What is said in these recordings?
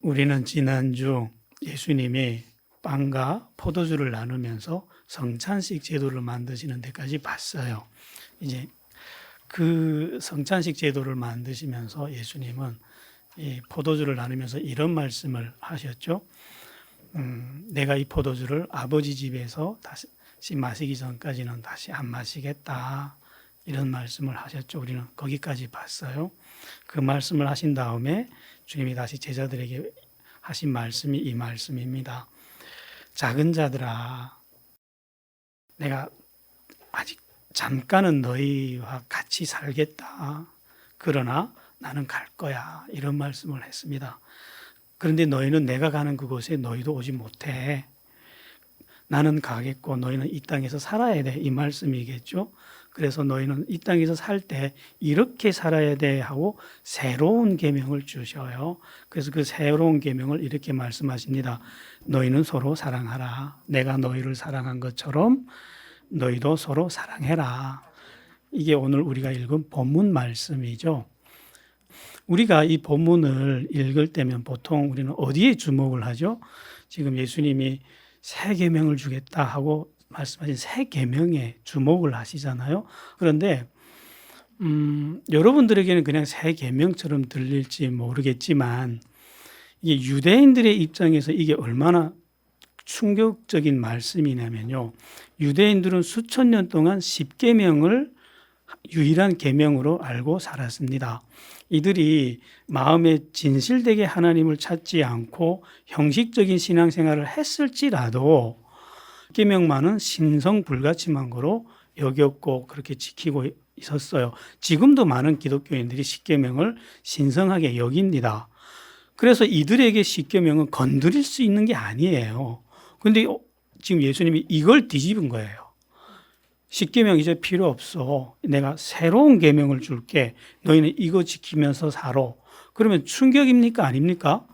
우리는 지난주 예수님이 빵과 포도주를 나누면서 성찬식 제도를 만드시는 데까지 봤어요. 이제 그 성찬식 제도를 만드시면서 예수님은 이 포도주를 나누면서 이런 말씀을 하셨죠. 내가 이 포도주를 아버지 집에서 다시 마시기 전까지는 다시 안 마시겠다. 이런 말씀을 하셨죠. 우리는 거기까지 봤어요. 그 말씀을 하신 다음에 주님이 다시 제자들에게 하신 말씀이 이 말씀입니다. 작은 자들아, 내가 아직 잠깐은 너희와 같이 살겠다. 그러나 나는 갈 거야. 이런 말씀을 했습니다. 그런데 너희는 내가 가는 그곳에 너희도 오지 못해. 나는 가겠고 너희는 이 땅에서 살아야 돼. 이 말씀이겠죠. 그래서 너희는 이 땅에서 살 때 이렇게 살아야 돼 하고 새로운 계명을 주셔요. 그래서 그 새로운 계명을 이렇게 말씀하십니다. 너희는 서로 사랑하라. 내가 너희를 사랑한 것처럼 너희도 서로 사랑해라. 이게 오늘 우리가 읽은 본문 말씀이죠. 우리가 이 본문을 읽을 때면 보통 우리는 어디에 주목을 하죠? 지금 예수님이 새 계명을 주겠다 하고 말씀하신 새 계명에 주목을 하시잖아요. 그런데 여러분들에게는 그냥 새 계명처럼 들릴지 모르겠지만 이게 유대인들의 입장에서 이게 얼마나 충격적인 말씀이냐면요. 유대인들은 수천 년 동안 십계명을 유일한 계명으로 알고 살았습니다. 이들이 마음에 진실되게 하나님을 찾지 않고 형식적인 신앙생활을 했을지라도 십계명만은 신성불가침한 거로 여겼고 그렇게 지키고 있었어요. 지금도 많은 기독교인들이 십계명을 신성하게 여깁니다. 그래서 이들에게 십계명은 건드릴 수 있는 게 아니에요. 그런데 지금 예수님이 이걸 뒤집은 거예요. 십계명 이제 필요 없어. 내가 새로운 계명을 줄게. 너희는 이거 지키면서 살아. 그러면 충격입니까? 아닙니까?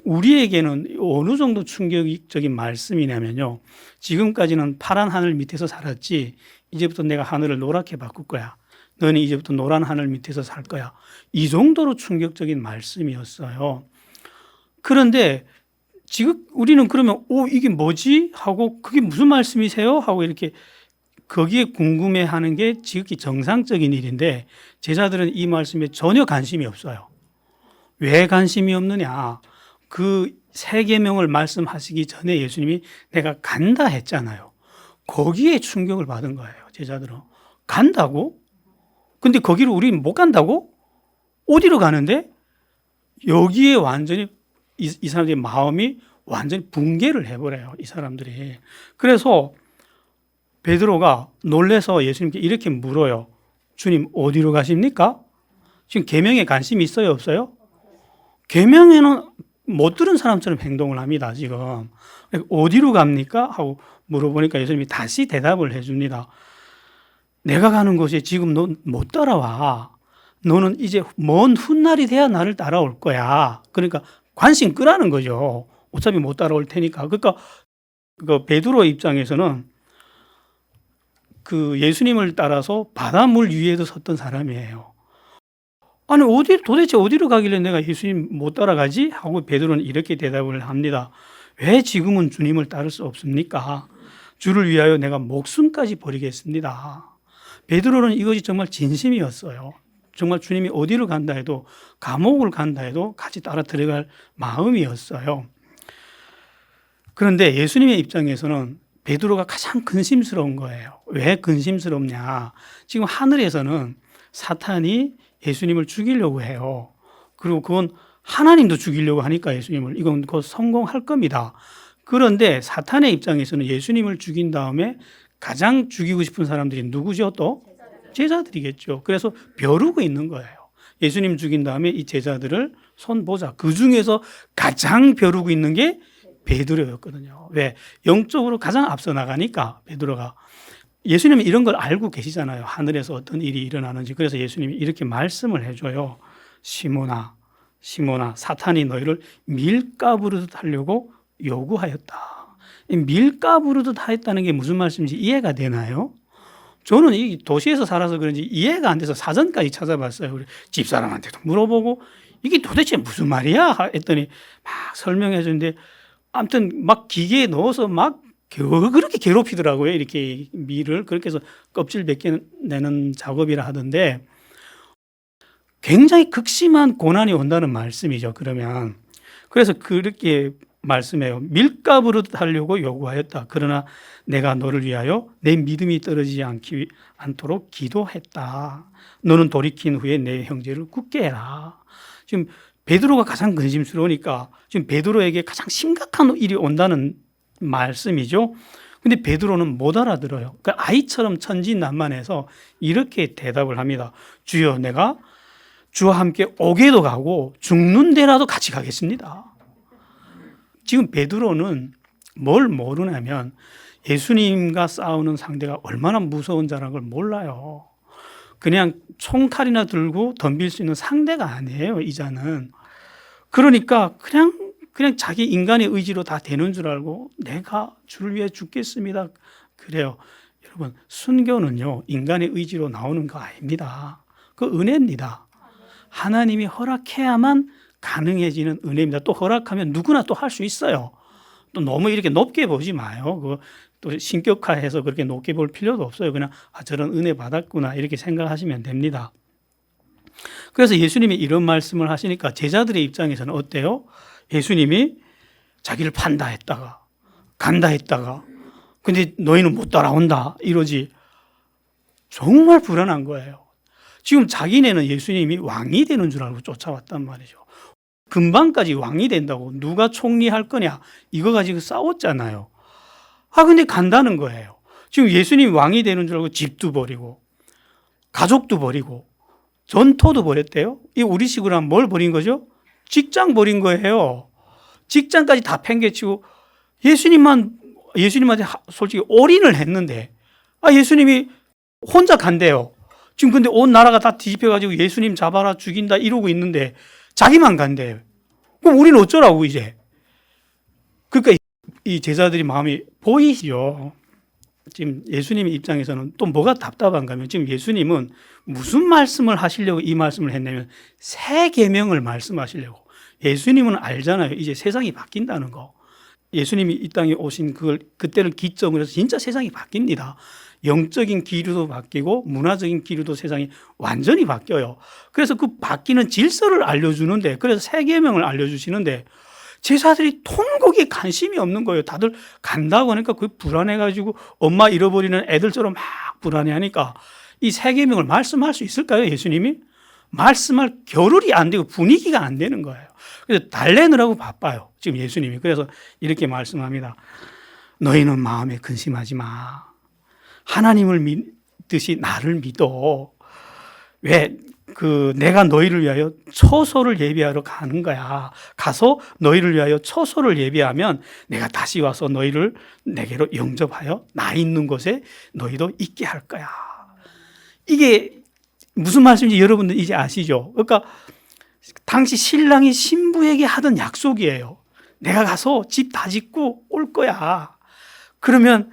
우리에게는 어느 정도 충격적인 말씀이냐면요. 지금까지는 파란 하늘 밑에서 살았지 이제부터 내가 하늘을 노랗게 바꿀 거야. 너희는 이제부터 노란 하늘 밑에서 살 거야. 이 정도로 충격적인 말씀이었어요. 그런데 지금 우리는 그러면 이게 뭐지? 하고 그게 무슨 말씀이세요? 하고 이렇게 거기에 궁금해하는 게 지극히 정상적인 일인데 제자들은 이 말씀에 전혀 관심이 없어요. 왜 관심이 없느냐? 그 새 계명을 말씀하시기 전에 예수님이 내가 간다 했잖아요. 거기에 충격을 받은 거예요. 제자들은. 간다고? 근데 거기를 우리는 못 간다고? 어디로 가는데? 여기에 완전히 이 사람들의 마음이 완전히 붕괴를 해버려요. 이 사람들이. 그래서 베드로가 놀라서 예수님께 이렇게 물어요. 주님 어디로 가십니까? 지금 계명에 관심이 있어요? 없어요? 계명에는 못 들은 사람처럼 행동을 합니다. 지금. 어디로 갑니까? 하고 물어보니까 예수님이 다시 대답을 해줍니다. 내가 가는 곳에 지금 너 못 따라와. 너는 이제 먼 훗날이 돼야 나를 따라올 거야. 그러니까 관심 끄라는 거죠. 어차피 못 따라올 테니까. 그러니까 그 베드로 입장에서는 그 예수님을 따라서 바닷물 위에도 섰던 사람이에요. 아니 도대체 어디로 가길래 내가 예수님 못 따라가지? 하고 베드로는 이렇게 대답을 합니다. 왜 지금은 주님을 따를 수 없습니까? 주를 위하여 내가 목숨까지 버리겠습니다. 베드로는 이것이 정말 진심이었어요. 정말 주님이 어디로 간다 해도 감옥을 간다 해도 같이 따라 들어갈 마음이었어요. 그런데 예수님의 입장에서는 베드로가 가장 근심스러운 거예요. 왜 근심스럽냐? 지금 하늘에서는 사탄이 예수님을 죽이려고 해요. 그리고 그건 하나님도 죽이려고 하니까 예수님을 이건 곧 성공할 겁니다. 그런데 사탄의 입장에서는 예수님을 죽인 다음에 가장 죽이고 싶은 사람들이 누구죠? 또 제자들이겠죠. 그래서 벼르고 있는 거예요. 예수님 죽인 다음에 이 제자들을 손보자. 그 중에서 가장 벼르고 있는 게 베드로였거든요. 왜? 영적으로 가장 앞서 나가니까 베드로가. 예수님은 이런 걸 알고 계시잖아요. 하늘에서 어떤 일이 일어나는지. 그래서 예수님이 이렇게 말씀을 해줘요. 시몬아, 사탄이 너희를 밀가부르듯 하려고 요구하였다. 밀가부르듯 하였다는 게 무슨 말씀인지 이해가 되나요? 저는 이 도시에서 살아서 그런지 이해가 안 돼서 사전까지 찾아봤어요. 우리 집사람한테도 물어보고 이게 도대체 무슨 말이야? 했더니 막 설명해 주는데 아무튼 막 기계에 넣어서 막 그렇게 괴롭히더라고요. 이렇게 밀을 그렇게 해서 껍질 벗겨내는 작업이라 하던데 굉장히 극심한 고난이 온다는 말씀이죠. 그러면 그래서 그렇게 말씀해요. 밀가부로 하려고 요구하였다. 그러나 내가 너를 위하여 내 믿음이 떨어지지 않도록 기도했다. 너는 돌이킨 후에 내 형제를 굳게 해라. 지금 베드로가 가장 근심스러우니까 지금 베드로에게 가장 심각한 일이 온다는 말씀이죠. 근데 베드로는 못 알아들어요. 그 아이처럼 천진난만해서 이렇게 대답을 합니다. 주여, 내가 주와 함께 오게도 가고 죽는 데라도 같이 가겠습니다. 지금 베드로는 뭘 모르냐면 예수님과 싸우는 상대가 얼마나 무서운 자라는 걸 몰라요. 그냥 총칼이나 들고 덤빌 수 있는 상대가 아니에요, 이 자는. 그러니까 그냥 자기 인간의 의지로 다 되는 줄 알고 내가 주를 위해 죽겠습니다. 그래요. 여러분, 순교는요, 인간의 의지로 나오는 거 아닙니다. 그 은혜입니다. 하나님이 허락해야만 가능해지는 은혜입니다. 또 허락하면 누구나 또 할 수 있어요. 또 너무 이렇게 높게 보지 마요. 또 신격화해서 그렇게 높게 볼 필요도 없어요. 그냥 저런 은혜 받았구나 이렇게 생각하시면 됩니다. 그래서 예수님이 이런 말씀을 하시니까 제자들의 입장에서는 어때요? 예수님이 자기를 판다 했다가 간다 했다가 근데 너희는 못 따라온다 이러지. 정말 불안한 거예요. 지금 자기네는 예수님이 왕이 되는 줄 알고 쫓아왔단 말이죠. 금방까지 왕이 된다고 누가 총리할 거냐 이거 가지고 싸웠잖아요. 근데 간다는 거예요. 지금 예수님이 왕이 되는 줄 알고 집도 버리고 가족도 버리고 전토도 버렸대요. 이 우리식으로 하면 뭘 버린 거죠? 직장 버린 거예요. 직장까지 다 팽개치고 예수님한테 솔직히 올인을 했는데 예수님이 혼자 간대요. 지금 근데 온 나라가 다 뒤집혀가지고 예수님 잡아라 죽인다 이러고 있는데 자기만 간대요. 그럼 우리는 어쩌라고 이제. 그러니까 이 제자들이 마음이 보이죠. 지금 예수님의 입장에서는 또 뭐가 답답한가 하면 지금 예수님은 무슨 말씀을 하시려고 이 말씀을 했냐면 새 계명을 말씀하시려고. 예수님은 알잖아요. 이제 세상이 바뀐다는 거. 예수님이 이 땅에 오신 그때를 기점으로 해서 진짜 세상이 바뀝니다. 영적인 기류도 바뀌고 문화적인 기류도 세상이 완전히 바뀌어요. 그래서 그 바뀌는 질서를 알려주는데 그래서 새 계명을 알려주시는데 제자들이 통곡에 관심이 없는 거예요. 다들 간다고 하니까 그게 불안해가지고 엄마 잃어버리는 애들처럼 막 불안해하니까 이 새 계명을 말씀할 수 있을까요? 예수님이? 말씀할 겨를이 안 되고 분위기가 안 되는 거예요. 그래서 달래느라고 바빠요. 지금 예수님이. 그래서 이렇게 말씀합니다. 너희는 마음에 근심하지 마. 하나님을 믿듯이 나를 믿어. 왜? 내가 너희를 위하여 처소를 예비하러 가는 거야. 가서 너희를 위하여 처소를 예비하면 내가 다시 와서 너희를 내게로 영접하여 나 있는 곳에 너희도 있게 할 거야. 이게 무슨 말씀인지 여러분들 이제 아시죠? 그러니까 당시 신랑이 신부에게 하던 약속이에요. 내가 가서 집 다 짓고 올 거야. 그러면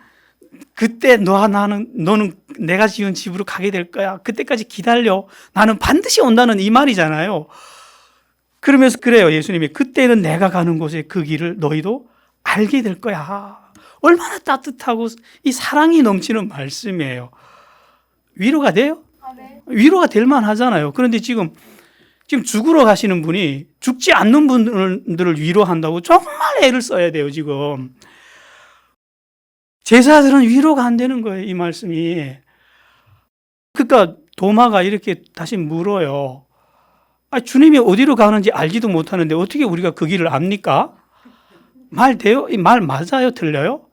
그때 너는 내가 지은 집으로 가게 될 거야. 그때까지 기다려. 나는 반드시 온다는 이 말이잖아요. 그러면서 그래요. 예수님이 그때는 내가 가는 곳에 그 길을 너희도 알게 될 거야. 얼마나 따뜻하고 이 사랑이 넘치는 말씀이에요. 위로가 돼요? 위로가 될 만하잖아요. 그런데 지금 죽으러 가시는 분이 죽지 않는 분들을 위로한다고 정말 애를 써야 돼요, 지금. 제자들은 위로가 안 되는 거예요, 이 말씀이. 그러니까 도마가 이렇게 다시 물어요. 주님이 어디로 가는지 알지도 못하는데 어떻게 우리가 그 길을 압니까? 말 돼요? 이 말 맞아요? 틀려요?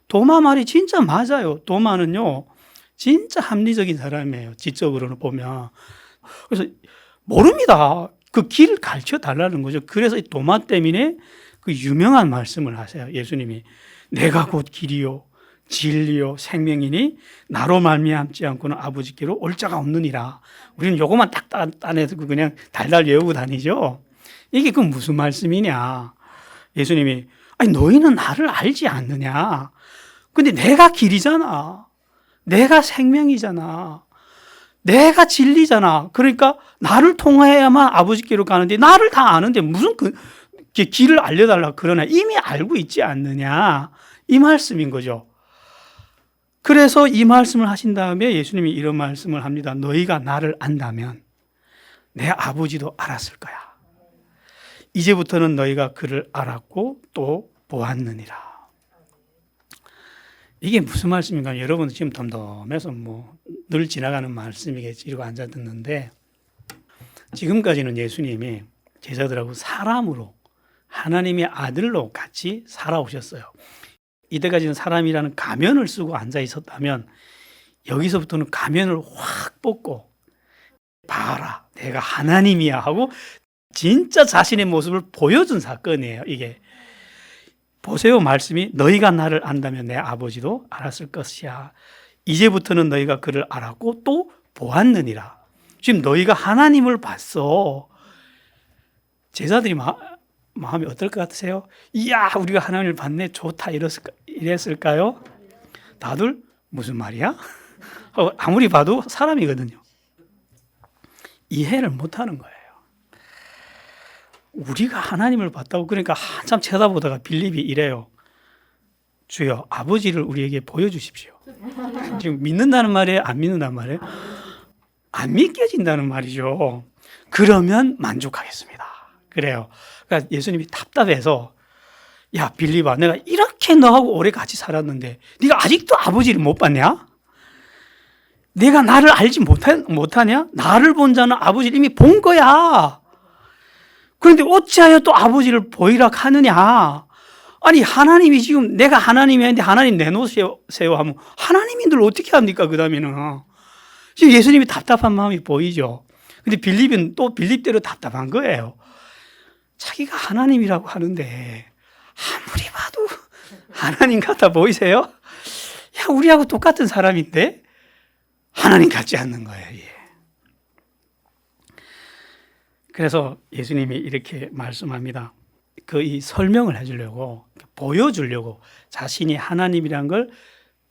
도마 말이 진짜 맞아요. 도마는요, 진짜 합리적인 사람이에요. 지적으로는 보면. 그래서 모릅니다. 그 길을 가르쳐 달라는 거죠. 그래서 이 도마 때문에 그 유명한 말씀을 하세요. 예수님이. 내가 곧 길이요 진리요 생명이니 나로 말미암지 않고는 아버지께로 올 자가 없느니라. 우리는 요거만 딱 따내서 그냥 달달 외우고 다니죠. 이게 그 무슨 말씀이냐. 예수님이 너희는 나를 알지 않느냐. 근데 내가 길이잖아. 내가 생명이잖아. 내가 진리잖아. 그러니까 나를 통해야만 아버지께로 가는데 나를 다 아는데 무슨 길을 알려달라 그러나 이미 알고 있지 않느냐. 이 말씀인 거죠. 그래서 이 말씀을 하신 다음에 예수님이 이런 말씀을 합니다. 너희가 나를 안다면 내 아버지도 알았을 거야. 이제부터는 너희가 그를 알았고 또 보았느니라. 이게 무슨 말씀인가? 여러분은 지금 덤덤해서 늘 지나가는 말씀이겠지 이러고 앉아 듣는데, 지금까지는 예수님이 제자들하고 사람으로 하나님의 아들로 같이 살아오셨어요. 이때까지는 사람이라는 가면을 쓰고 앉아 있었다면 여기서부터는 가면을 확 벗고 봐라 내가 하나님이야 하고 진짜 자신의 모습을 보여준 사건이에요. 이게 보세요. 말씀이 너희가 나를 안다면 내 아버지도 알았을 것이야. 이제부터는 너희가 그를 알았고 또 보았느니라. 지금 너희가 하나님을 봤어. 제자들이 마음이 어떨 것 같으세요? 이야 우리가 하나님을 봤네 좋다 이랬을까요? 다들 무슨 말이야? 아무리 봐도 사람이거든요. 이해를 못하는 거예요. 우리가 하나님을 봤다고. 그러니까 한참 쳐다보다가 빌립이 이래요. 주여 아버지를 우리에게 보여주십시오. 지금 믿는다는 말이에요? 안 믿는다는 말이에요? 안 믿겨진다는 말이죠. 그러면 만족하겠습니다. 그래요. 그러니까 예수님이 답답해서 야 빌립아 내가 이렇게 너하고 오래 같이 살았는데 네가 아직도 아버지를 못 봤냐? 내가 나를 알지 못하냐? 나를 본 자는 아버지를 이미 본 거야. 그런데 어찌하여 또 아버지를 보이라 하느냐? 아니 하나님이 지금 내가 하나님이었는데 하나님 내놓으세요 하면 하나님인들 어떻게 합니까? 그 다음에는 지금 예수님이 답답한 마음이 보이죠. 근데 빌립은 또 빌립대로 답답한 거예요. 자기가 하나님이라고 하는데 아무리 봐도 하나님 같아 보이세요? 야 우리하고 똑같은 사람인데 하나님 같지 않는 거예요. 예. 그래서 예수님이 이렇게 말씀합니다. 이 설명을 해주려고 보여주려고 자신이 하나님이란 걸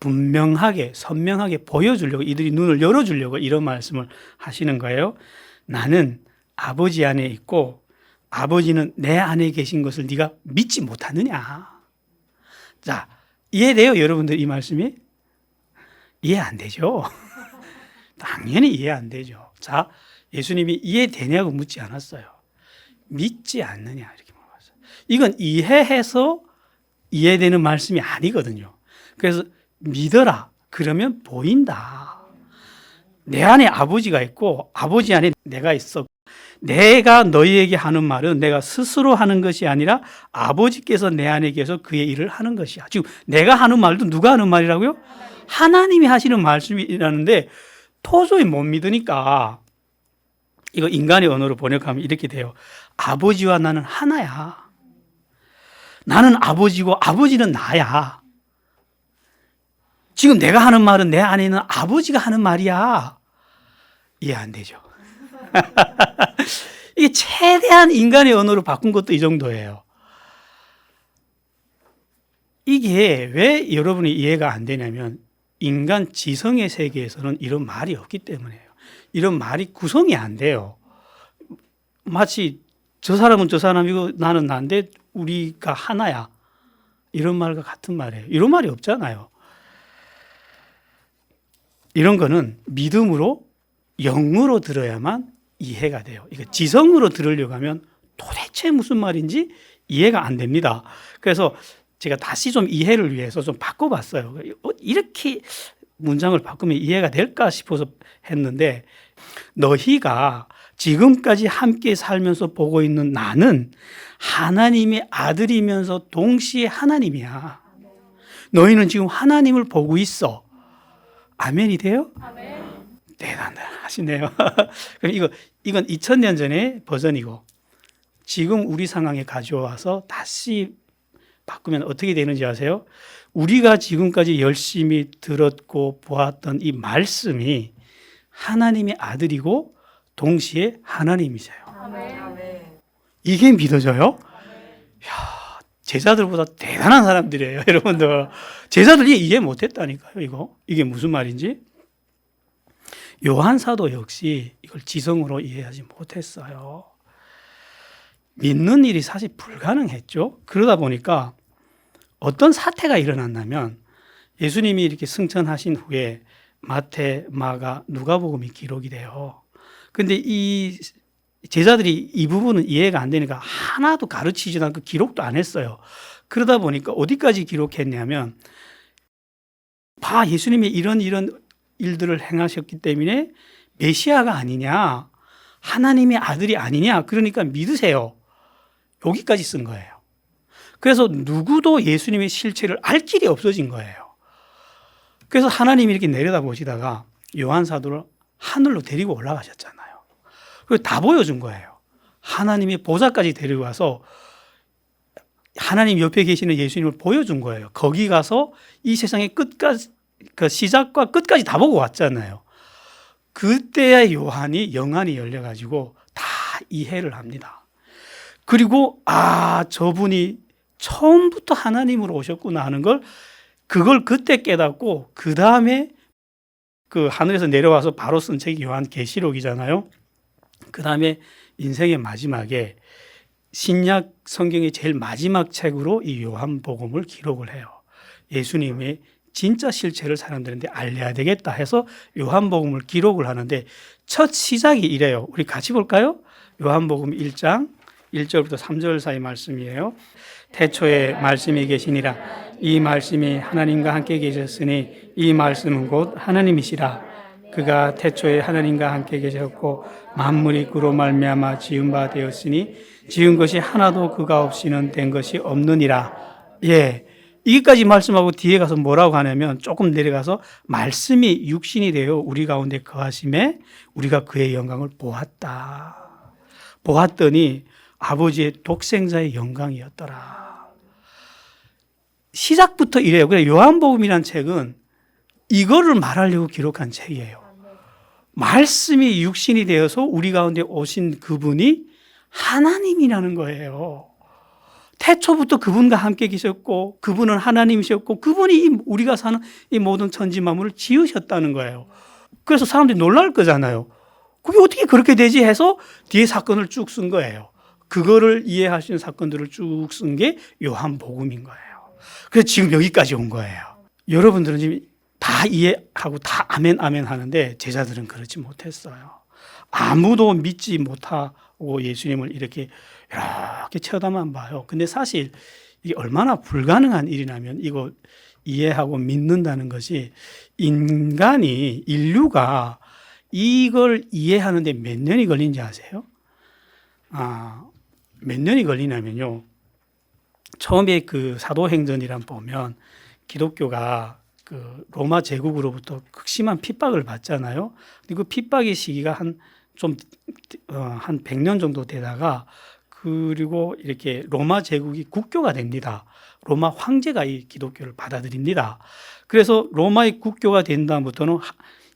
분명하게 선명하게 보여주려고 이들이 눈을 열어주려고 이런 말씀을 하시는 거예요. 나는 아버지 안에 있고 아버지는 내 안에 계신 것을 네가 믿지 못하느냐. 자, 이해돼요? 여러분들 이 말씀이? 이해 안 되죠? 당연히 이해 안 되죠. 자, 예수님이 이해되냐고 묻지 않았어요. 믿지 않느냐 이렇게 물어봤어요. 이건 이해해서 이해되는 말씀이 아니거든요. 그래서 믿어라. 그러면 보인다. 내 안에 아버지가 있고 아버지 안에 내가 있어. 내가 너희에게 하는 말은 내가 스스로 하는 것이 아니라 아버지께서 내 안에 계셔서 그의 일을 하는 것이야. 지금 내가 하는 말도 누가 하는 말이라고요? 하나님이 하시는 말씀이라는데 도저히 못 믿으니까 이거 인간의 언어로 번역하면 이렇게 돼요. 아버지와 나는 하나야. 나는 아버지고 아버지는 나야. 지금 내가 하는 말은 내 안에 있는 아버지가 하는 말이야. 이해 안 되죠? 이게 최대한 인간의 언어로 바꾼 것도 이 정도예요. 이게 왜 여러분이 이해가 안 되냐면 인간 지성의 세계에서는 이런 말이 없기 때문이에요. 이런 말이 구성이 안 돼요. 마치 저 사람은 저 사람이고 나는 난데 우리가 하나야. 이런 말과 같은 말이에요. 이런 말이 없잖아요. 이런 거는 믿음으로 영으로 들어야만 이해가 돼요. 이거 지성으로 들으려고 하면 도대체 무슨 말인지 이해가 안 됩니다. 그래서 제가 다시 좀 이해를 위해서 좀 바꿔봤어요. 이렇게 문장을 바꾸면 이해가 될까 싶어서 했는데 너희가 지금까지 함께 살면서 보고 있는 나는 하나님의 아들이면서 동시에 하나님이야. 너희는 지금 하나님을 보고 있어. 아멘이 돼요? 아멘. 대단하시네요. 이건 2000년 전의 버전이고 지금 우리 상황에 가져와서 다시 바꾸면 어떻게 되는지 아세요? 우리가 지금까지 열심히 들었고 보았던 이 말씀이 하나님의 아들이고 동시에 하나님이세요. 아멘. 이게 믿어져요? 이야, 제자들보다 대단한 사람들이에요, 여러분들. 제자들이 이해 못했다니까요, 이게 무슨 말인지. 요한 사도 역시 이걸 지성으로 이해하지 못했어요. 믿는 일이 사실 불가능했죠. 그러다 보니까 어떤 사태가 일어났냐면 예수님이 이렇게 승천하신 후에 마태, 마가, 누가복음이 기록이 돼요. 근데 이 제자들이 이 부분은 이해가 안 되니까 하나도 가르치지도 않고 기록도 안 했어요. 그러다 보니까 어디까지 기록했냐면 예수님이 이런 일들을 행하셨기 때문에 메시아가 아니냐, 하나님의 아들이 아니냐, 그러니까 믿으세요. 여기까지 쓴 거예요. 그래서 누구도 예수님의 실체를 알 길이 없어진 거예요. 그래서 하나님이 이렇게 내려다보시다가 요한 사도를 하늘로 데리고 올라가셨잖아요. 그리고 다 보여준 거예요. 하나님의 보좌까지 데리고 가서 하나님 옆에 계시는 예수님을 보여준 거예요. 거기 가서 이 세상의 끝까지, 그 시작과 끝까지 다 보고 왔잖아요. 그때야 요한이 영안이 열려가지고 다 이해를 합니다. 그리고 저분이 처음부터 하나님으로 오셨구나 하는 걸 그걸 그때 깨닫고 그 다음에 그 하늘에서 내려와서 바로 쓴 책이 요한계시록이잖아요. 그 다음에 인생의 마지막에 신약 성경의 제일 마지막 책으로 이 요한복음을 기록을 해요. 예수님의 진짜 실체를 사람들한테 알려야 되겠다 해서 요한복음을 기록을 하는데 첫 시작이 이래요. 우리 같이 볼까요? 요한복음 1장 1절부터 3절 사이 말씀이에요. 태초에 말씀이 계시니라. 이 말씀이 하나님과 함께 계셨으니 이 말씀은 곧 하나님이시라. 그가 태초에 하나님과 함께 계셨고 만물이 그로 말미암아 지은 바 되었으니 지은 것이 하나도 그가 없이는 된 것이 없느니라. 여기까지 말씀하고 뒤에 가서 뭐라고 하냐면 조금 내려가서 말씀이 육신이 되어 우리 가운데 거하심에 우리가 그의 영광을 보았더니 아버지의 독생자의 영광이었더라. 시작부터 이래요. 그래 요한복음이라는 책은 이거를 말하려고 기록한 책이에요. 말씀이 육신이 되어서 우리 가운데 오신 그분이 하나님이라는 거예요. 태초부터 그분과 함께 계셨고 그분은 하나님이셨고 그분이 우리가 사는 이 모든 천지 만물을 지으셨다는 거예요. 그래서 사람들이 놀랄 거잖아요. 그게 어떻게 그렇게 되지 해서 뒤에 사건을 쭉 쓴 거예요. 그거를 이해할 수 있는 사건들을 쭉 쓴 게 요한복음인 거예요. 그래서 지금 여기까지 온 거예요. 여러분들은 지금 다 이해하고 다 아멘 아멘 하는데 제자들은 그렇지 못했어요. 아무도 믿지 못하고 예수님을 이렇게 쳐다만 봐요. 근데 사실 이게 얼마나 불가능한 일이냐면 이거 이해하고 믿는다는 것이 인류가 이걸 이해하는데 몇 년이 걸린지 아세요? 몇 년이 걸리냐면요. 처음에 그 사도행전이란 보면 기독교가 그 로마 제국으로부터 극심한 핍박을 받잖아요. 그 핍박의 시기가 한 100년 정도 되다가 그리고 이렇게 로마 제국이 국교가 됩니다. 로마 황제가 이 기독교를 받아들입니다. 그래서 로마의 국교가 된 다음부터는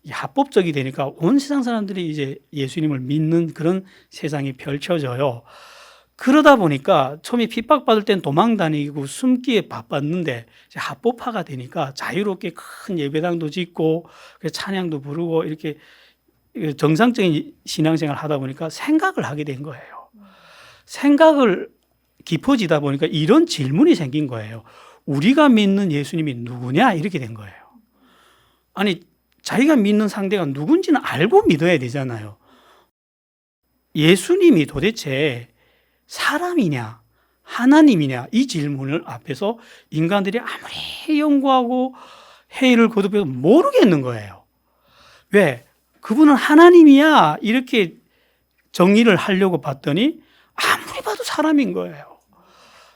합법적이 되니까 온 세상 사람들이 이제 예수님을 믿는 그런 세상이 펼쳐져요. 그러다 보니까 처음에 핍박받을 땐 도망 다니고 숨기에 바빴는데 이제 합법화가 되니까 자유롭게 큰 예배당도 짓고 찬양도 부르고 이렇게 정상적인 신앙생활을 하다 보니까 생각을 하게 된 거예요. 생각을 깊어지다 보니까 이런 질문이 생긴 거예요. 우리가 믿는 예수님이 누구냐? 이렇게 된 거예요. 아니, 자기가 믿는 상대가 누군지는 알고 믿어야 되잖아요. 예수님이 도대체 사람이냐, 하나님이냐, 이 질문을 앞에서 인간들이 아무리 연구하고 회의를 거듭해도 모르겠는 거예요. 왜? 그분은 하나님이야, 이렇게 정리를 하려고 봤더니 아무리 봐도 사람인 거예요.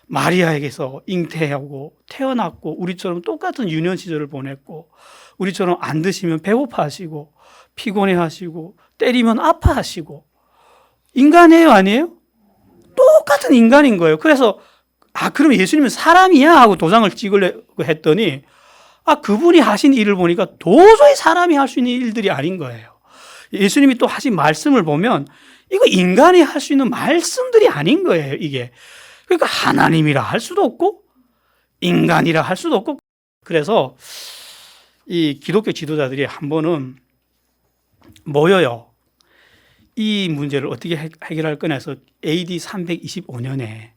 마리아에게서 잉태하고 태어났고 우리처럼 똑같은 유년 시절을 보냈고 우리처럼 안 드시면 배고파하시고 피곤해하시고 때리면 아파하시고 인간이에요, 아니에요? 똑같은 인간인 거예요. 그래서 그럼 예수님은 사람이야 하고 도장을 찍으려고 했더니 그분이 하신 일을 보니까 도저히 사람이 할 수 있는 일들이 아닌 거예요. 예수님이 또 하신 말씀을 보면 이거 인간이 할 수 있는 말씀들이 아닌 거예요, 이게. 그러니까 하나님이라 할 수도 없고 인간이라 할 수도 없고 그래서 이 기독교 지도자들이 한 번은 모여요. 이 문제를 어떻게 해결할 거냐 해서 AD 325년에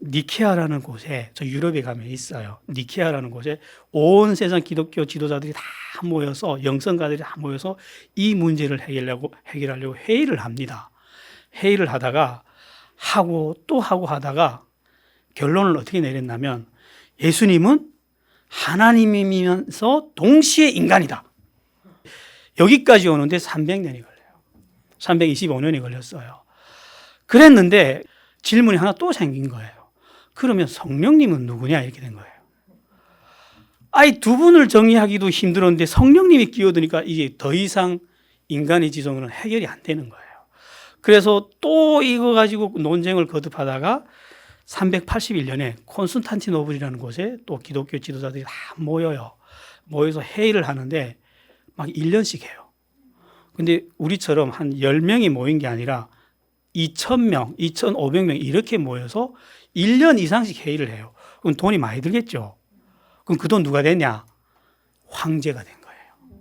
니케아라는 곳에, 저 유럽에 가면 있어요. 니케아라는 곳에 온 세상 기독교 지도자들이 다 모여서, 영성가들이 다 모여서 이 문제를 해결하려고 회의를 합니다. 회의를 하다가 하고 또 하고 하다가 결론을 어떻게 내렸냐면, 예수님은 하나님이면서 동시에 인간이다. 여기까지 오는데 300년이 걸려요. 325년이 걸렸어요. 그랬는데 질문이 하나 또 생긴 거예요. 그러면 성령님은 누구냐 이렇게 된 거예요. 아이 두 분을 정의하기도 힘들었는데 성령님이 끼어드니까 이게 더 이상 인간의 지성으로는 해결이 안 되는 거예요. 그래서 또 이거 가지고 논쟁을 거듭하다가 381년에 콘스탄티노플이라는 곳에 또 기독교 지도자들이 다 모여요. 모여서 회의를 하는데 막 1년씩 해요. 근데 우리처럼 한 10명이 모인 게 아니라 2,000명, 2,500명 이렇게 모여서 1년 이상씩 회의를 해요. 그럼 돈이 많이 들겠죠. 그럼 그 돈 누가 됐냐? 황제가 된 거예요.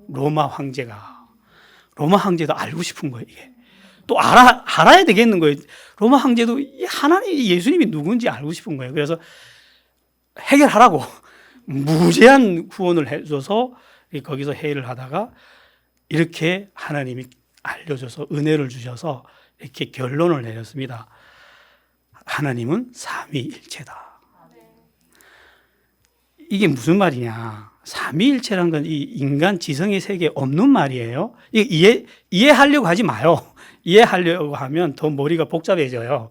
로마 황제가. 로마 황제도 알고 싶은 거예요, 이게. 또 알아야 되겠는 거예요. 로마 황제도 하나님, 예수님이 누군지 알고 싶은 거예요. 그래서 해결하라고 무제한 후원을 해줘서 거기서 회의를 하다가 이렇게 하나님이 알려줘서 은혜를 주셔서 이렇게 결론을 내렸습니다. 하나님은 삼위일체다. 이게 무슨 말이냐? 삼위일체란 건 이 인간 지성의 세계에 없는 말이에요. 이해하려고 하지 마요. 이해하려고 하면 더 머리가 복잡해져요.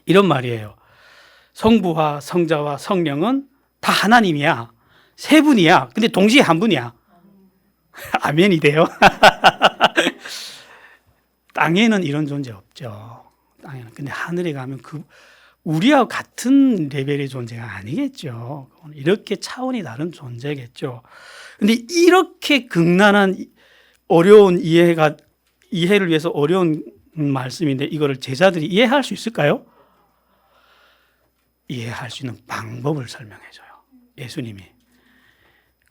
이런 말이에요. 성부와 성자와 성령은 다 하나님이야. 세 분이야. 근데 동시에 한 분이야. 아멘이 돼요. 땅에는 이런 존재 없죠. 땅에는. 근데 하늘에 가면 우리와 같은 레벨의 존재가 아니겠죠. 이렇게 차원이 다른 존재겠죠. 근데 이렇게 극난한 어려운 이해를 위해서 어려운 말씀인데 이거를 제자들이 이해할 수 있을까요? 이해할 수 있는 방법을 설명해줘요. 예수님이.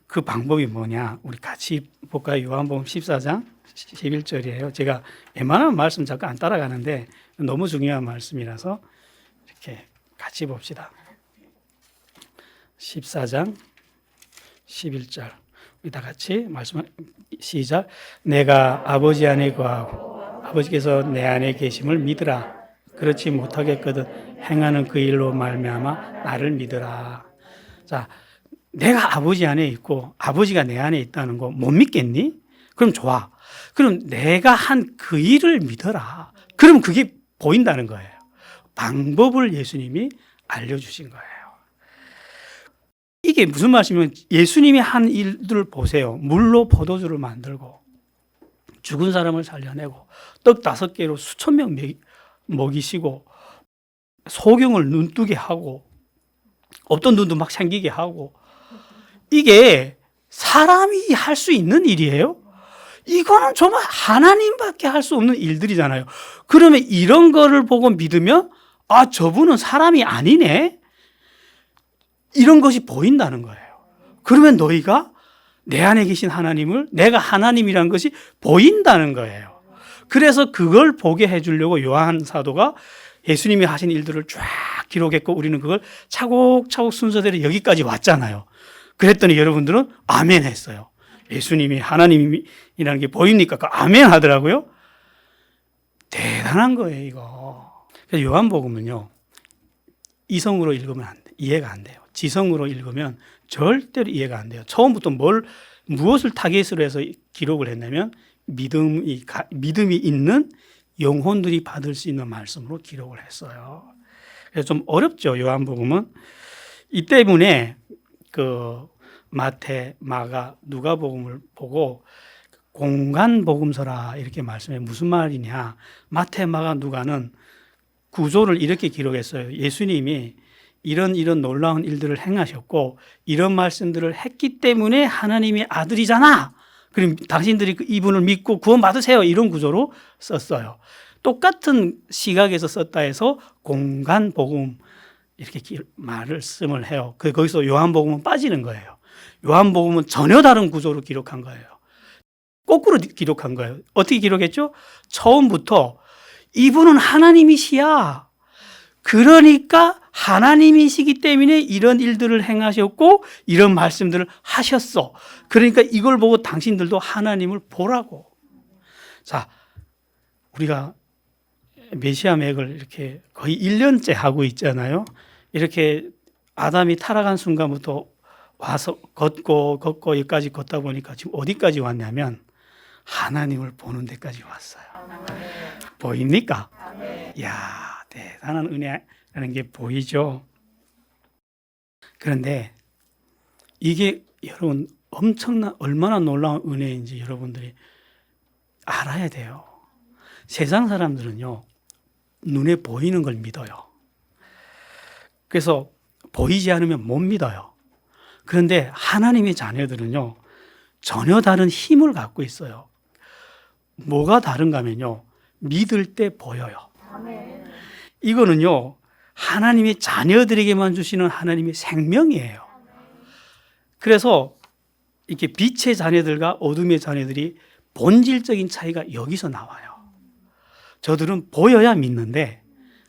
그 방법이 뭐냐? 우리 같이 볼까요? 요한복음 14장 11절이에요. 제가 웬만한 말씀 잠깐 안 따라가는데 너무 중요한 말씀이라서 이렇게 같이 봅시다. 14장 11절. 우리 다 같이 말씀 시작. 내가 아버지 안에 거하고 아버지께서 내 안에 계심을 믿으라. 그렇지 못하겠거든 행하는 그 일로 말미암아 나를 믿으라. 자, 내가 아버지 안에 있고 아버지가 내 안에 있다는 거 못 믿겠니? 그럼 좋아. 그럼 내가 한 그 일을 믿어라. 그럼 그게 보인다는 거예요. 방법을 예수님이 알려주신 거예요. 이게 무슨 말씀이면 예수님이 한 일들을 보세요. 물로 포도주를 만들고 죽은 사람을 살려내고 떡 5개로 수천 명 먹이시고 소경을 눈뜨게 하고 없던 눈도 막 생기게 하고 이게 사람이 할 수 있는 일이에요? 이거는 정말 하나님밖에 할 수 없는 일들이잖아요. 그러면 이런 거를 보고 믿으면 아, 저분은 사람이 아니네? 이런 것이 보인다는 거예요. 그러면 너희가 내 안에 계신 하나님을 내가 하나님이라는 것이 보인다는 거예요. 그래서 그걸 보게 해주려고 요한 사도가 예수님이 하신 일들을 쫙 기록했고 우리는 그걸 차곡차곡 순서대로 여기까지 왔잖아요. 그랬더니 여러분들은 아멘 했어요. 예수님이 하나님이라는 게 보이니까 아멘 하더라고요. 대단한 거예요, 이거. 그래서 요한복음은요, 이성으로 읽으면 안 돼. 이해가 안 돼요. 지성으로 읽으면 절대로 이해가 안 돼요. 처음부터 무엇을 타겟으로 해서 기록을 했냐면 믿음이 있는 영혼들이 받을 수 있는 말씀으로 기록을 했어요. 그래서 좀 어렵죠, 요한복음은. 이 때문에 그 마태, 마가, 누가복음을 보고 공간 복음서라 이렇게 말씀해. 무슨 말이냐? 마태, 마가, 누가는 구조를 이렇게 기록했어요. 예수님이 이런 놀라운 일들을 행하셨고 이런 말씀들을 했기 때문에 하나님의 아들이잖아. 그럼 당신들이 이분을 믿고 구원 받으세요. 이런 구조로 썼어요. 똑같은 시각에서 썼다 해서 공간 복음 이렇게 말씀을 해요. 거기서 요한복음은 빠지는 거예요. 요한복음은 전혀 다른 구조로 기록한 거예요. 거꾸로 기록한 거예요. 어떻게 기록했죠? 처음부터 이분은 하나님이시야. 그러니까 하나님이시기 때문에 이런 일들을 행하셨고 이런 말씀들을 하셨어. 그러니까 이걸 보고 당신들도 하나님을 보라고. 자, 우리가 메시아 맥을 이렇게 거의 1년째 하고 있잖아요. 이렇게 아담이 타락한 순간부터 와서 걷고 여기까지 걷다 보니까 지금 어디까지 왔냐면 하나님을 보는 데까지 왔어요. 보입니까? 이야, 대단한 은혜라는 게 보이죠. 그런데 이게 여러분 얼마나 놀라운 은혜인지 여러분들이 알아야 돼요. 세상 사람들은요, 눈에 보이는 걸 믿어요. 그래서 보이지 않으면 못 믿어요. 그런데 하나님의 자녀들은요, 전혀 다른 힘을 갖고 있어요. 뭐가 다른가 하면요, 믿을 때 보여요. 이거는요, 하나님의 자녀들에게만 주시는 하나님의 생명이에요. 그래서 이렇게 빛의 자녀들과 어둠의 자녀들이 본질적인 차이가 여기서 나와요. 저들은 보여야 믿는데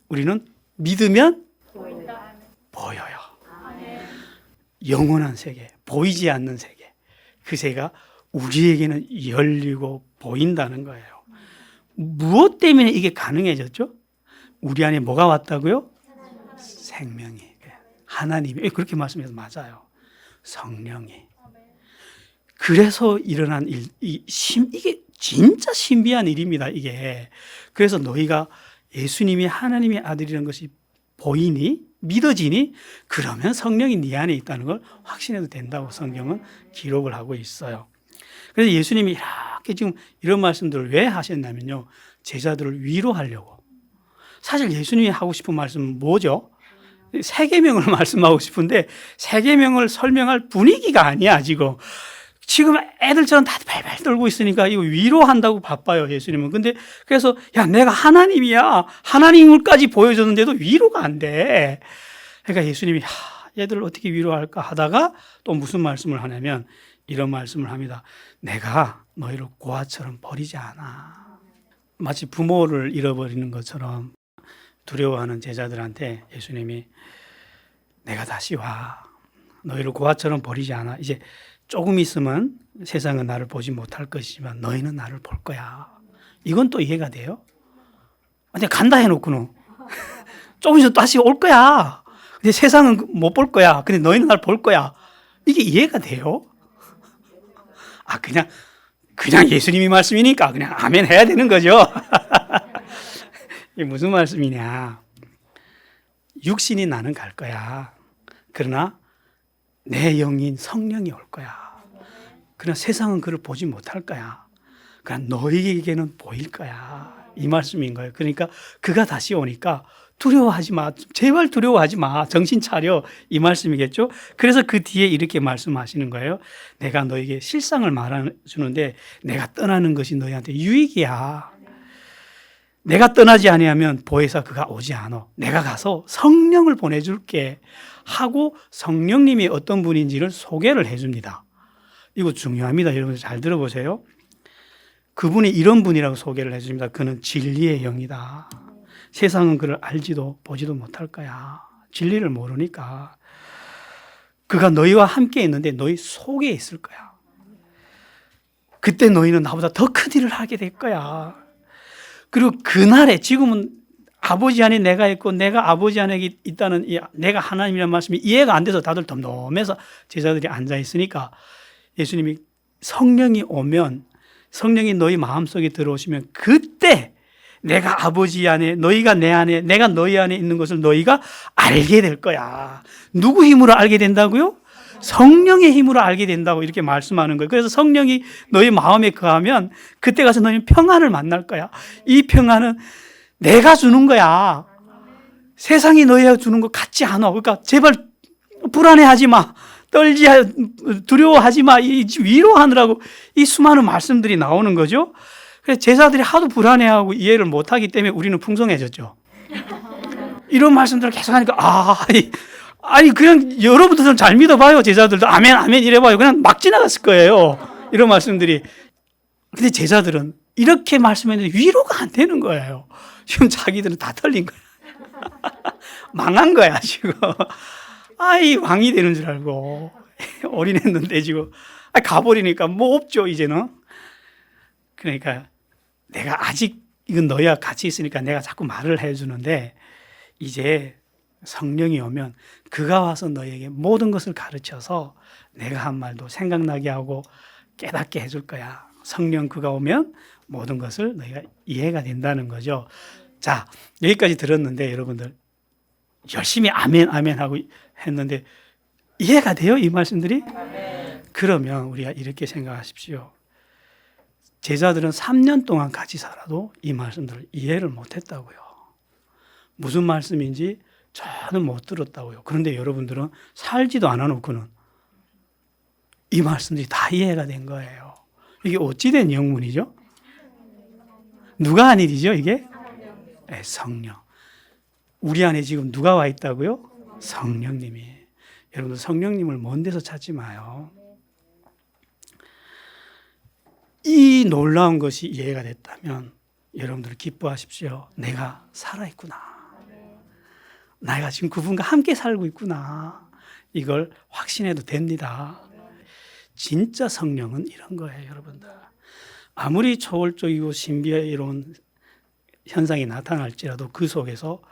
우리는 믿으면 보여요. 영원한 세계, 보이지 않는 세계, 그 세계가 우리에게는 열리고 보인다는 거예요. 무엇 때문에 이게 가능해졌죠? 우리 안에 뭐가 왔다고요? 생명이. 하나님이 그렇게 말씀해서 맞아요. 성령이. 그래서 일어난 이게 진짜 신비한 일입니다. 이게. 그래서 너희가 예수님이 하나님의 아들이라는 것이 보이니? 믿어지니? 그러면 성령이 네 안에 있다는 걸 확신해도 된다고 성경은 기록을 하고 있어요. 그래서 예수님이 이렇게 지금 이런 말씀들을 왜 하셨냐면요, 제자들을 위로하려고. 사실 예수님이 하고 싶은 말씀은 뭐죠? 세계명을 말씀하고 싶은데 세계명을 설명할 분위기가 아니야. 지금 애들처럼 다들 발발 떨고 있으니까 이거 위로한다고 바빠요, 예수님은. 근데 그래서 야, 내가 하나님이야. 하나님을까지 보여줬는데도 위로가 안 돼. 그러니까 예수님이 얘들을 어떻게 위로할까 하다가 또 무슨 말씀을 하냐면 이런 말씀을 합니다. 내가 너희를 고아처럼 버리지 않아. 마치 부모를 잃어버리는 것처럼 두려워하는 제자들한테 예수님이 내가 다시 와. 너희를 고아처럼 버리지 않아. 이제 조금 있으면 세상은 나를 보지 못할 것이지만 너희는 나를 볼 거야. 이건 또 이해가 돼요? 내가 간다 해놓고는 조금 있으면 다시 올 거야. 근데 세상은 못 볼 거야. 근데 너희는 나를 볼 거야. 이게 이해가 돼요? 그냥 예수님이 말씀이니까 그냥 아멘 해야 되는 거죠. 이게 무슨 말씀이냐. 육신이 나는 갈 거야. 그러나 내 영인 성령이 올 거야. 그러나 세상은 그를 보지 못할 거야. 그러나 너희에게는 보일 거야. 이 말씀인 거예요. 그러니까 그가 다시 오니까 두려워하지 마. 제발 두려워하지 마. 정신 차려. 이 말씀이겠죠. 그래서 그 뒤에 이렇게 말씀하시는 거예요. 내가 너에게 실상을 말해주는데 내가 떠나는 것이 너희한테 유익이야. 내가 떠나지 아니하면 보혜사 그가 오지 않아. 내가 가서 성령을 보내줄게 하고 성령님이 어떤 분인지를 소개를 해줍니다. 이거 중요합니다. 여러분 잘 들어보세요. 그분이 이런 분이라고 소개를 해줍니다. 그는 진리의 영이다. 세상은 그를 알지도 보지도 못할 거야. 진리를 모르니까. 그가 너희와 함께 있는데 너희 속에 있을 거야. 그때 너희는 나보다 더 큰 일을 하게 될 거야. 그리고 그날에 지금은 아버지 안에 내가 있고 내가 아버지 안에 있다는 내가 하나님이라는 말씀이 이해가 안 돼서 다들 덤덤해서 제자들이 앉아 있으니까 예수님이 성령이 오면 성령이 너희 마음속에 들어오시면 그때 내가 아버지 안에 너희가 내 안에 내가 너희 안에 있는 것을 너희가 알게 될 거야. 누구 힘으로 알게 된다고요? 성령의 힘으로 알게 된다고 이렇게 말씀하는 거예요. 그래서 성령이 너희 마음에 거하면 그때 가서 너희는 평안을 만날 거야. 이 평안은 내가 주는 거야. 세상이 너희가 주는 것 같지 않아. 그러니까 제발 불안해하지 마. 두려워하지 마. 위로하느라고 이 수많은 말씀들이 나오는 거죠. 그래서 제자들이 하도 불안해하고 이해를 못하기 때문에 우리는 풍성해졌죠. 이런 말씀들을 계속 하니까 아니 그냥 여러분들은 잘 믿어봐요. 제자들도 아멘 아멘 이래봐요. 그냥 막 지나갔을 거예요. 이런 말씀들이. 근데 제자들은 이렇게 말씀했는데 위로가 안 되는 거예요. 지금 자기들은 다 털린 거야. 망한 거야, 지금. 이 왕이 되는 줄 알고. 어린애 눈 떼지고. 가버리니까 뭐 없죠, 이제는. 그러니까 내가 아직 이건 너희와 같이 있으니까 내가 자꾸 말을 해주는데 이제 성령이 오면 그가 와서 너희에게 모든 것을 가르쳐서 내가 한 말도 생각나게 하고 깨닫게 해줄 거야. 성령 그가 오면 모든 것을 너희가 이해가 된다는 거죠. 자, 여기까지 들었는데 여러분들 열심히 아멘 아멘 하고 했는데 이해가 돼요? 이 말씀들이? 그러면 우리가 이렇게 생각하십시오. 제자들은 3년 동안 같이 살아도 이 말씀들을 이해를 못했다고요. 무슨 말씀인지 저는 못 들었다고요. 그런데 여러분들은 살지도 않아 놓고는 이 말씀들이 다 이해가 된 거예요. 이게 어찌된 영문이죠? 누가 한 일이죠, 이게? 네, 성령. 우리 안에 지금 누가 와 있다고요? 성령님이. 여러분들 성령님을 먼 데서 찾지 마요. 이 놀라운 것이 이해가 됐다면 여러분들 기뻐하십시오. 내가 살아있구나. 내가 지금 그분과 함께 살고 있구나. 이걸 확신해도 됩니다. 진짜 성령은 이런 거예요, 여러분들. 아무리 초월적이고 신비로운 현상이 나타날지라도 그 속에서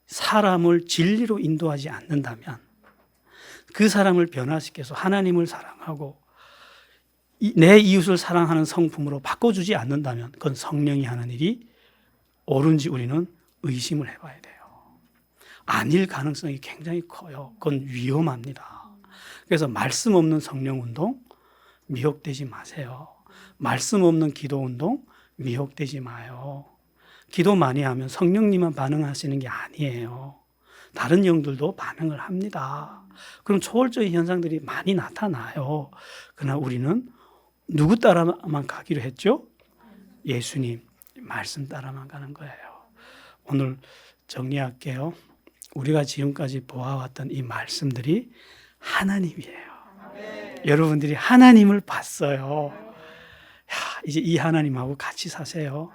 사람을 진리로 인도하지 않는다면, 그 사람을 변화시켜서 하나님을 사랑하고 내 이웃을 사랑하는 성품으로 바꿔주지 않는다면 그건 성령이 하는 일이 옳은지 우리는 의심을 해봐야 돼요. 아닐 가능성이 굉장히 커요. 그건 위험합니다. 그래서 말씀 없는 성령 운동 미혹되지 마세요. 말씀 없는 기도 운동 미혹되지 마요. 기도 많이 하면 성령님만 반응하시는 게 아니에요. 다른 영들도 반응을 합니다. 그럼 초월적인 현상들이 많이 나타나요. 그러나 우리는 누구 따라만 가기로 했죠? 예수님 말씀 따라만 가는 거예요. 오늘 정리할게요. 우리가 지금까지 보아왔던 이 말씀들이 하나님이에요. 여러분들이 하나님을 봤어요. 이제 이 하나님하고 같이 사세요.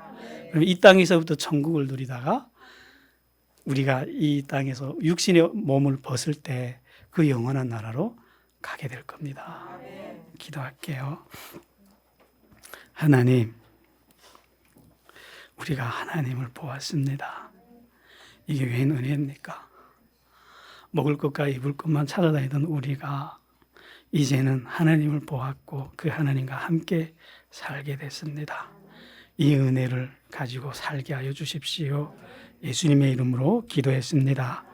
그럼 이 땅에서부터 천국을 누리다가 우리가 이 땅에서 육신의 몸을 벗을 때 그 영원한 나라로 가게 될 겁니다. 기도할게요. 하나님, 우리가 하나님을 보았습니다. 이게 웬 은혜입니까? 먹을 것과 입을 것만 찾아다니던 우리가 이제는 하나님을 보았고 그 하나님과 함께 살게 됐습니다. 이 은혜를 가지고 살게 하여 주십시오. 예수님의 이름으로 기도했습니다.